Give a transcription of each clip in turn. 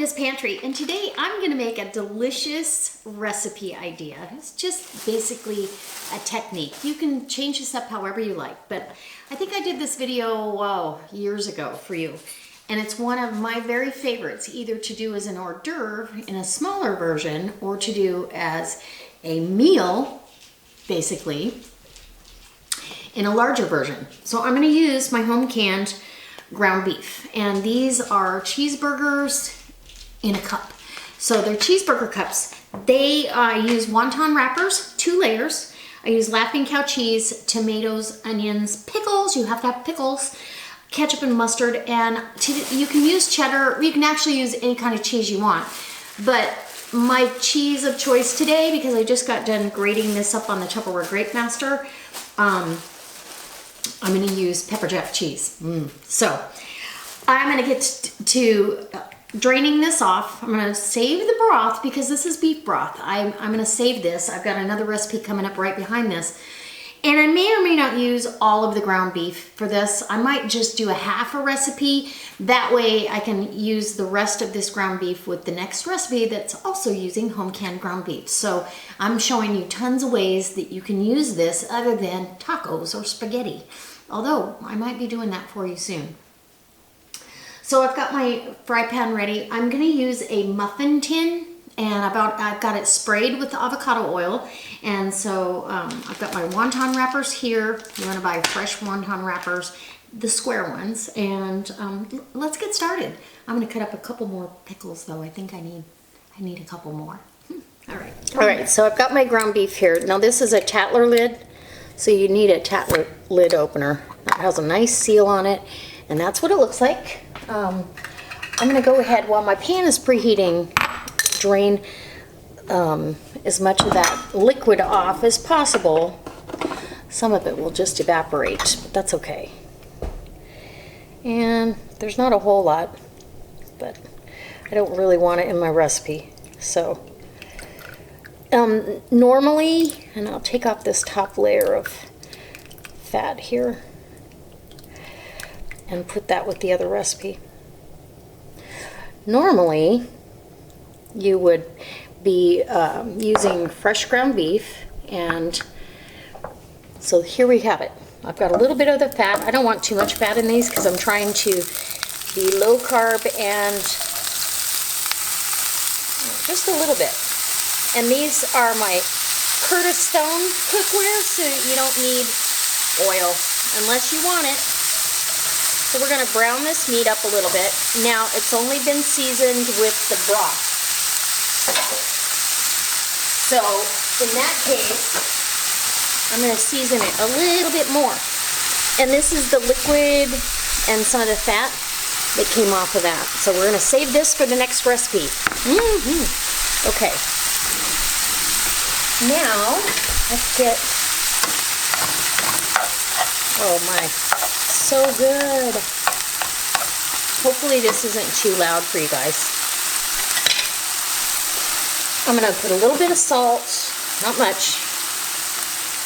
Ms. Pantry, and today I'm going to make a delicious recipe idea. It's just basically a technique. You can change this up however you like, but I think I did this video, years ago for you. And it's one of my very favorites, either to do as an hors d'oeuvre in a smaller version or to do as a meal, basically, in a larger version. So I'm going to use my home canned ground beef, and these are cheeseburgers in a cup. So they're cheeseburger cups. They use wonton wrappers, 2 layers. I use Laughing Cow cheese, tomatoes, onions, pickles. You have to have pickles, ketchup and mustard, and you can use cheddar. You can actually use any kind of cheese you want. But my cheese of choice today, because I just got done grating this up on the Tupperware Grape Master, I'm going to use pepper jack cheese. So I'm going to get to draining this off. I'm going to save the broth because this is beef broth. I'm going to save this. I've got another recipe coming up right behind this. And I may or may not use all of the ground beef for this. I might just do a half a recipe. That way I can use the rest of this ground beef with the next recipe that's also using home canned ground beef. So I'm showing you tons of ways that you can use this other than tacos or spaghetti. Although I might be doing that for you soon. So I've got my fry pan ready. I'm gonna use a muffin tin, and I've got it sprayed with avocado oil. And so I've got my wonton wrappers here. You wanna buy fresh wonton wrappers, the square ones. And let's get started. I'm gonna cut up a couple more pickles though. I think I need a couple more. All right, so I've got my ground beef here. Now this is a Tatler lid, so you need a Tatler lid opener. It has a nice seal on it, and that's what it looks like. I'm gonna go ahead while my pan is preheating, drain as much of that liquid off as possible. Some of it will just evaporate, but that's okay. And there's not a whole lot, but I don't really want it in my recipe. So normally, and I'll take off this top layer of fat here and put that with the other recipe. Normally, you would be using fresh ground beef, and so here we have it. I've got a little bit of the fat. I don't want too much fat in these because I'm trying to be low carb and just a little bit. And these are my Curtis Stone cookware, so you don't need oil unless you want it. So we're going to brown this meat up a little bit. Now, it's only been seasoned with the broth. So, in that case, I'm going to season it a little bit more. And this is the liquid and some of the fat that came off of that. So we're going to save this for the next recipe. Okay. Now, let's get... Oh my, so good. Hopefully this isn't too loud for you guys. I'm gonna put a little bit of salt, not much,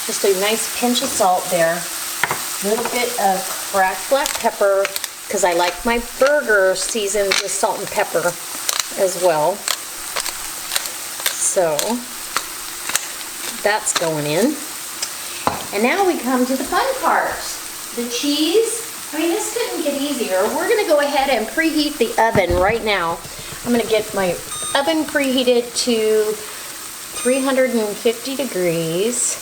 just a nice pinch of salt there. A little bit of cracked black pepper, because I like my burger seasoned with salt and pepper as well. So that's going in. And now we come to the fun part. The cheese. I mean, this couldn't get easier. We're going to go ahead and preheat the oven right now. I'm going to get my oven preheated to 350 degrees.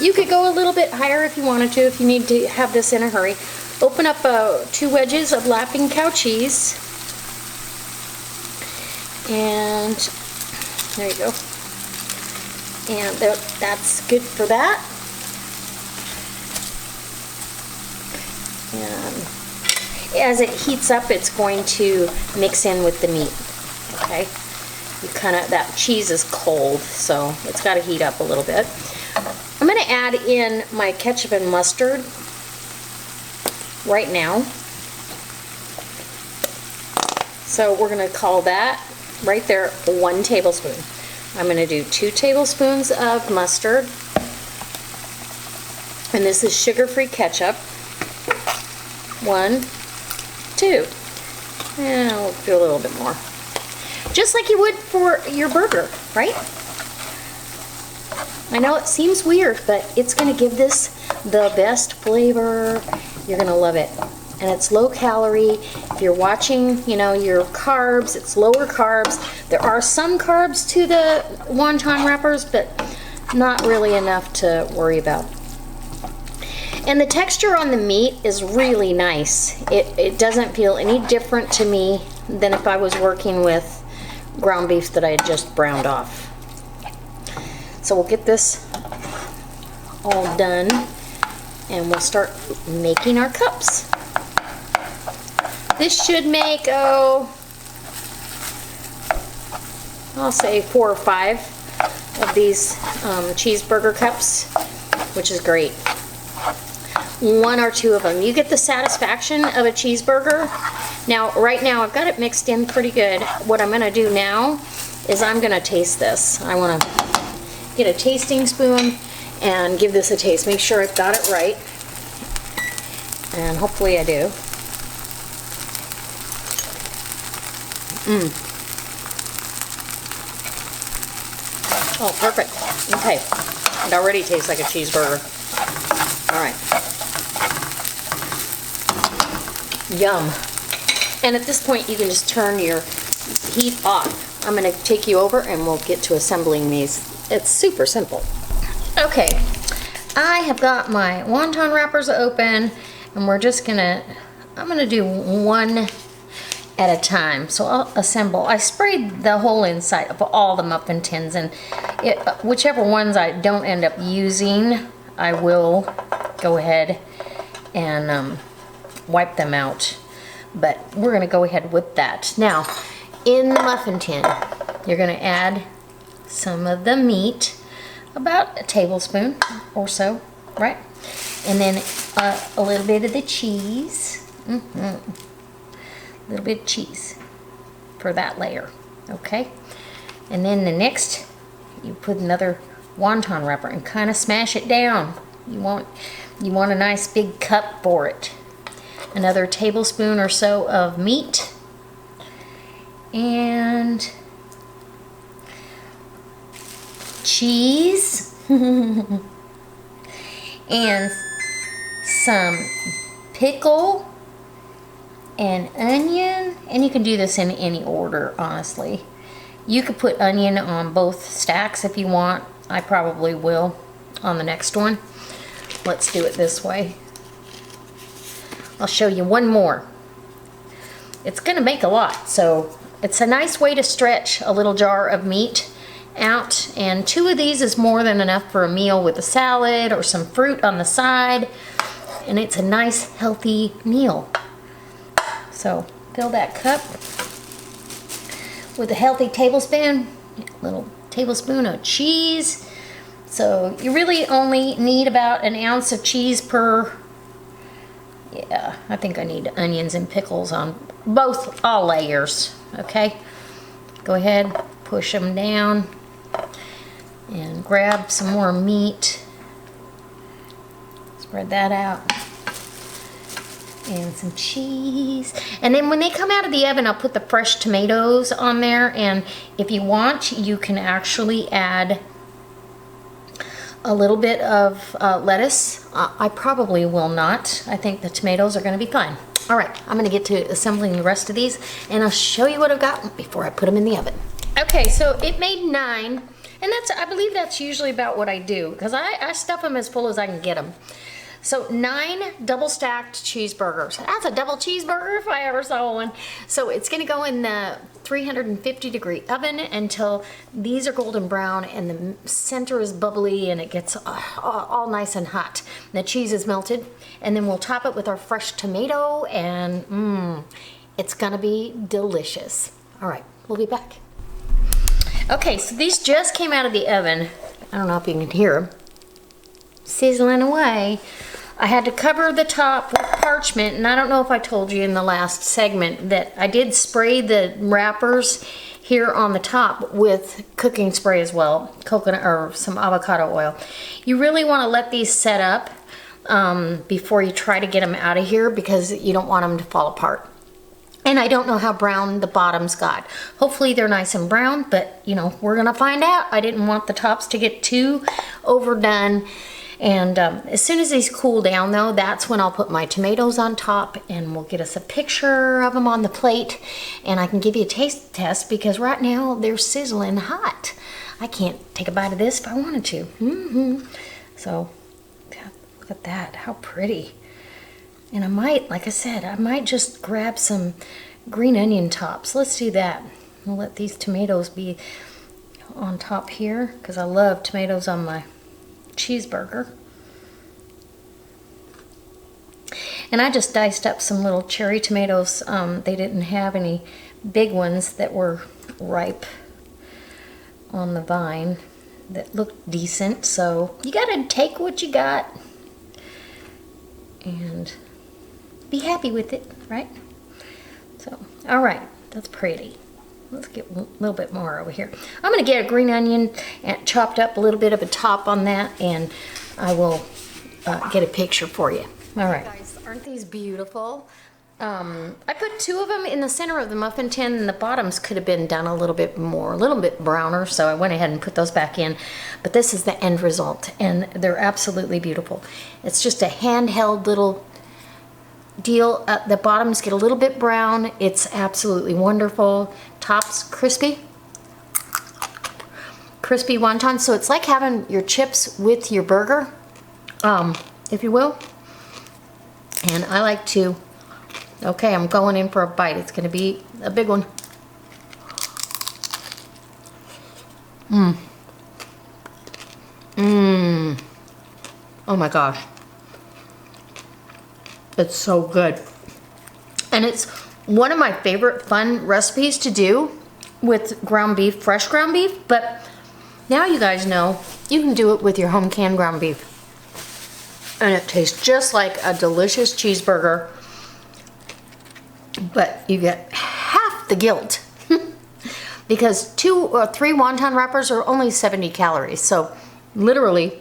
You could go a little bit higher if you wanted to, if you need to have this in a hurry. Open up 2 wedges of Laughing Cow cheese. And there you go. And that's good for that. And as it heats up, it's going to mix in with the meat. Okay, that cheese is cold, so it's got to heat up a little bit. I'm going to add in my ketchup and mustard right now. So we're going to call that right there 1 tablespoon. I'm going to do 2 tablespoons of mustard, and this is sugar-free ketchup. 1, 2. And we'll do a little bit more. Just like you would for your burger, right? I know it seems weird, but it's gonna give this the best flavor. You're gonna love it. And it's low calorie. If you're watching, you know, your carbs, it's lower carbs. There are some carbs to the wonton wrappers, but not really enough to worry about. And the texture on the meat is really nice. It doesn't feel any different to me than if I was working with ground beef that I had just browned off. So we'll get this all done and we'll start making our cups. This should make, oh, I'll say 4 or 5 of these cheeseburger cups, which is great. 1 or 2 of them. You get the satisfaction of a cheeseburger. Now, right now, I've got it mixed in pretty good. What I'm gonna do now is I'm gonna taste this. I wanna get a tasting spoon and give this a taste. Make sure I've got it right. And hopefully I do. Oh, perfect. Okay. It already tastes like a cheeseburger. All right. Yum. And at this point, you can just turn your heat off. I'm going to take you over and we'll get to assembling these. It's super simple. Okay. I have got my wonton wrappers open and we're just going to, I'm going to do one at a time. So I'll assemble. I sprayed the whole inside of all the muffin tins, and whichever ones I don't end up using, I will go ahead and wipe them out. But we're gonna go ahead with that. Now, in the muffin tin, you're gonna add some of the meat, about a tablespoon or so, right? And then a little bit of the cheese. A little bit of cheese for that layer, okay? And then the next, you put another wonton wrapper and kind of smash it down. You want a nice big cup for it. Another tablespoon or so of meat. And cheese. And some pickle and onion, and you can do this in any order, honestly. You could put onion on both stacks if you want. I probably will on the next one. Let's do it this way. I'll show you one more. It's gonna make a lot, so it's a nice way to stretch a little jar of meat out, and 2 of these is more than enough for a meal with a salad or some fruit on the side, and it's a nice healthy meal. So fill that cup with a healthy tablespoon, a little tablespoon of cheese. So you really only need about 1 ounce of cheese per, yeah, I think I need onions and pickles on all layers, okay? Go ahead, push them down and grab some more meat. Spread that out. And some cheese. And then when they come out of the oven, I'll put the fresh tomatoes on there, and if you want, you can actually add a little bit of lettuce. I probably will not. I think the tomatoes are going to be fine. All right, I'm going to get to assembling the rest of these, and I'll show you what I've got before I put them in the oven. Okay, so it made 9, and I believe that's usually about what I do, because I stuff them as full as I can get them. So 9 double stacked cheeseburgers. That's a double cheeseburger if I ever saw one. So it's gonna go in the 350-degree oven until these are golden brown and the center is bubbly and it gets all nice and hot. The cheese is melted, and then we'll top it with our fresh tomato, and it's gonna be delicious. All right, we'll be back. Okay, so these just came out of the oven. I don't know if you can hear them sizzling away. I had to cover the top with parchment, and I don't know if I told you in the last segment that I did spray the wrappers here on the top with cooking spray as well, coconut or some avocado oil. You really want to let these set up before you try to get them out of here, because you don't want them to fall apart. And I don't know how brown the bottoms got. Hopefully they're nice and brown, but you know, we're gonna find out. I didn't want the tops to get too overdone. And as soon as these cool down though, that's when I'll put my tomatoes on top and we'll get us a picture of them on the plate. And I can give you a taste test because right now they're sizzling hot. I can't take a bite of this if I wanted to. So, look at that, how pretty. And I might, like I said, I might just grab some green onion tops. Let's do that. We'll let these tomatoes be on top here because I love tomatoes on my cheeseburger. And I just diced up some little cherry tomatoes. They didn't have any big ones that were ripe on the vine that looked decent. So you gotta take what you got and be happy with it, right? So, all right, that's pretty. Let's get a little bit more over here. I'm gonna get a green onion and chopped up a little bit of a top on that, and I will get a picture for you. All right. Guys, aren't these beautiful? I put 2 of them in the center of the muffin tin, and the bottoms could have been done a little bit more, a little bit browner, so I went ahead and put those back in. But this is the end result, and they're absolutely beautiful. It's just a handheld little deal. The bottoms get a little bit brown. It's absolutely wonderful. Tops crispy. Crispy wontons. So it's like having your chips with your burger, if you will. And I like to, okay, I'm going in for a bite. It's gonna be a big one. Oh my gosh. It's so good. And it's one of my favorite fun recipes to do with ground beef, fresh ground beef, but now you guys know you can do it with your home canned ground beef. And it tastes just like a delicious cheeseburger, but you get half the guilt because 2 or 3 wonton wrappers are only 70 calories. So literally,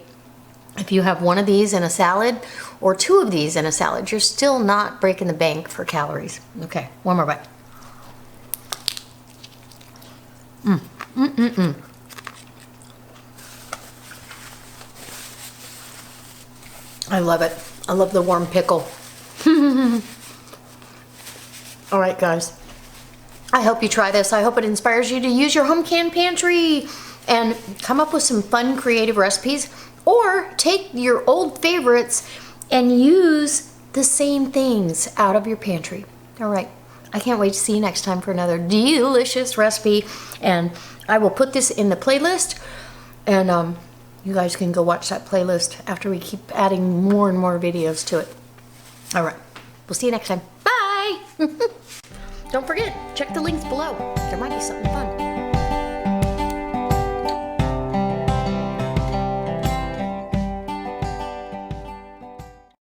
if you have 1 of these in a salad or 2 of these in a salad, you're still not breaking the bank for calories. Okay, one more bite. I love it. I love the warm pickle. All right, guys. I hope you try this. I hope it inspires you to use your home canned pantry and come up with some fun, creative recipes, or take your old favorites and use the same things out of your pantry. All right. I can't wait to see you next time for another delicious recipe. And I will put this in the playlist, and you guys can go watch that playlist after we keep adding more and more videos to it. All right. We'll see you next time. Bye. Don't forget, check the links below. There might be something fun.